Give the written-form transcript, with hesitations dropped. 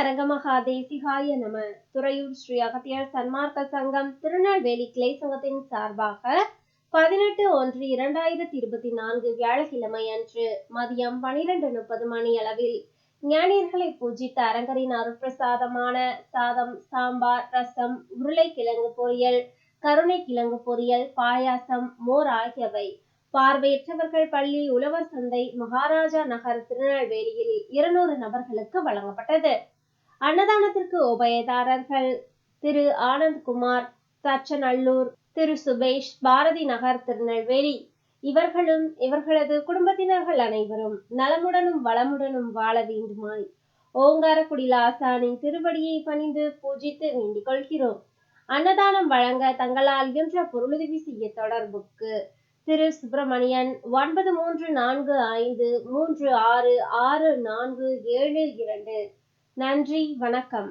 அரங்கமகா தேசிகாய நம. துறையூர் ஸ்ரீ அகத்தியர் சன்மார்க்க சங்கம் திருநெல்வேலி கிளை சங்கத்தின் சார்பாக 18/1/2024 வியாழக்கிழமை அன்று மதியம் 12:30 மணி அளவில் ஞானியர்களை பூஜித்த அரங்கரின் அருட்பிரசாதமான சாதம், சாம்பார், ரசம், உருளைக்கிழங்கு பொரியல், கருணை கிழங்கு பொரியல், பாயாசம், மோர் ஆகியவை பார்வையற்றவர்கள் பள்ளி, உழவர் சந்தை, மகாராஜா நகர், திருநெல்வேலியில் 200 நபர்களுக்கு வழங்கப்பட்டது. அன்னதானத்திற்கு உபயதாரர்கள் திரு ஆனந்த்குமார், தச்சநல்லூர், திரு சுபேஷ், பாரதி நகர், திருநெல்வேலி. இவர்களும் இவர்களது குடும்பத்தினர்கள் அனைவரும் நலமுடனும் வளமுடனும் வாழ வேண்டுமாய் ஓங்காரக்குடி ஆசானின் திருவடியை பணிந்து பூஜித்து வேண்டிக் கொள்கிறோம். அன்னதானம் வழங்க தங்களால் இயன்ற பொருளுதவி செய்ய தொடர்புக்கு திரு சுப்பிரமணியன் 9345366472. நன்றி, வணக்கம்.